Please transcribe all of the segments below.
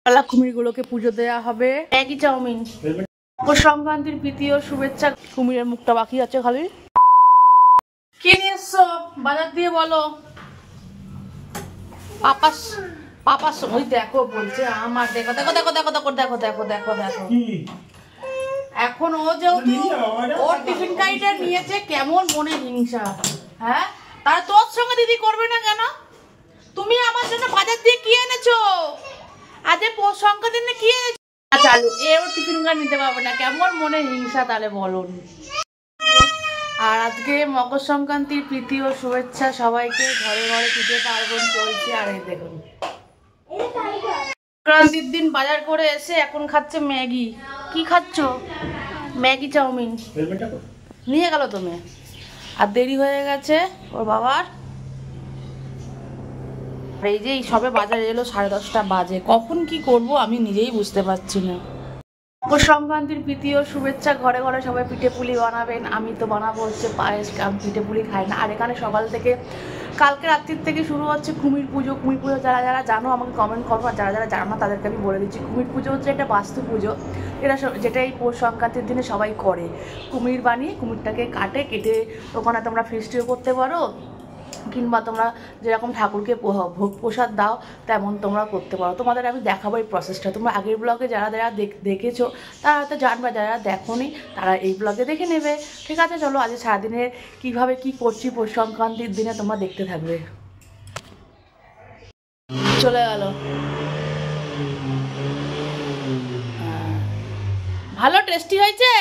কুমিরগুলোকে পুজো দেওয়া হবে। একই চাউমিন সংক্রান্তির প্রীতি ও শুভেচ্ছা। কুমিরের মুখটা বাকি আছে খালি। কি নিয়ে এসছো বাজার দিয়ে বলো? পাপাস ওই দেখো বলছে আমার দেখো দেখো দেখো দেখো দেখো দেখো দেখো দেখো দেখো এখন ও যেহেতু ওর টিফিন কারিটা নিয়েছে, কেমন মনে হিংসা। হ্যাঁ, তার তোর সঙ্গে দিদি করবে না কেন? তুমি আমার জন্য বাজার দিয়ে কি এনেছো? আজ পৌষ সংক্রান্তির দিনে কি এনেছো? চালু ওর টিফিন কারি নিতে পারবে না, কেমন মনে হিংসা তাহলে বলুন। আর আজকে মকর সংক্রান্তির প্রীতি ও শুভেচ্ছা সবাইকে। ঘরে ঘরে পিঠে পার্বণ চলছে। আর এই দেখুন সংক্রান্তির দিন বাজার করে এসে এখন খাচ্ছে ম্যাগি। কি খাচ্ছ? ম্যাগি চাউমিন নিয়ে গেল তুমি। আর দেরি হয়ে গেছে ওর বাবার। এই যে সবে বাজারে এলো 10:30 বাজে। কখন কি করব আমি নিজেই বুঝতে পারছি না। মকর সংক্রান্তির প্রীতি ও শুভেচ্ছা। ঘরে ঘরে সবাই পিঠে পুলি বানাবেন। আমি তো বানাবো হচ্ছে পায়েস। আমি পিঠে পুলি খাই না। আর এখানে সকাল থেকে কালকে রাত্রির থেকে শুরু হচ্ছে কুমির পুজো। কুমির পুজো যারা যারা জানো আমাকে কমেন্ট করবো, আর যারা যারা জানো না তাদেরকে আমি বলে দিচ্ছি। কুমির পুজো হচ্ছে একটা বাস্তু পুজো, যেটা এই পৌষ সংক্রান্তির দিনে সবাই করে। কুমির বানিয়ে কুমিরটাকে কেটে ওখানে তোমরা ফেস্টিও করতে পারো, কিংবা তোমরা যেরকম ঠাকুরকে ভোগ প্রসাদ দাও তেমন তোমরা করতে পারো। তোমাদের আমি দেখাবো এই প্রসেসটা। তোমরা আগের ব্লগে যারা যারা দেখেছো তারা হয়তো জানবে, যারা দেখোনি তারা এই ব্লগে দেখে নেবে। ঠিক আছে, চলো আজ সারাদিনের কীভাবে কি করছি পৌষ সংক্রান্তির দিনে তোমরা দেখতে থাকবে। চলে গেল। ভালো টেস্টি হয়েছে।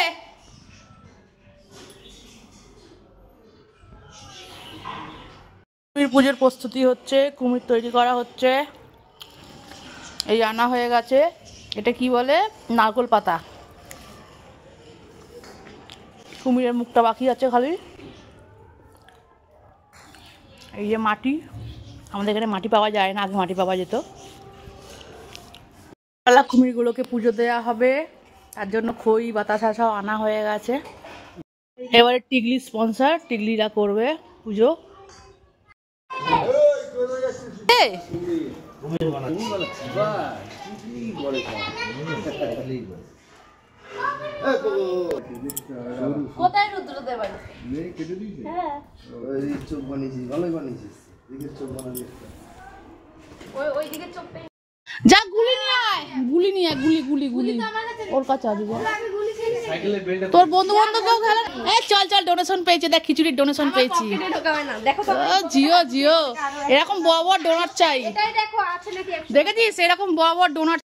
কুমির পুজোর প্রস্তুতি হচ্ছে, কুমির তৈরি করা হচ্ছে। এই আনা হয়ে গেছে, এটা কি বলে, নারকোল পাতা। কুমিরের মুখটা বাকি আছে খালি। এই যে মাটি, আমাদের এখানে মাটি পাওয়া যায় না, আগে মাটি পাওয়া যেত। কুমিরগুলোকে পুজো দেওয়া হবে, তার জন্য খই বাতাসা সব আনা হয়ে গেছে। এবারে টিগলি স্পন্সর, টিগলিরা করবে পুজো। কোথায় রুদ্রদেব বাড়ি? হ্যাঁ, চোখ বানিয়েছিস, ভালোই বানিয়েছিস। ওই দিকে চোখটাই যা। গুলি নিয়ে আয়, গুলি নিয়ে আয়, গুলি ওর কাছে আছে। তোর বন্ধু বান্ধব খেলা। চল চল, ডোনেশন পেয়েছে দেখ, খিচুড়ির ডোনেশন পেয়েছি। জিও এরকম বড় বড় ডোনার চাই। দেখেছিস এরকম বড় বড় ডোনার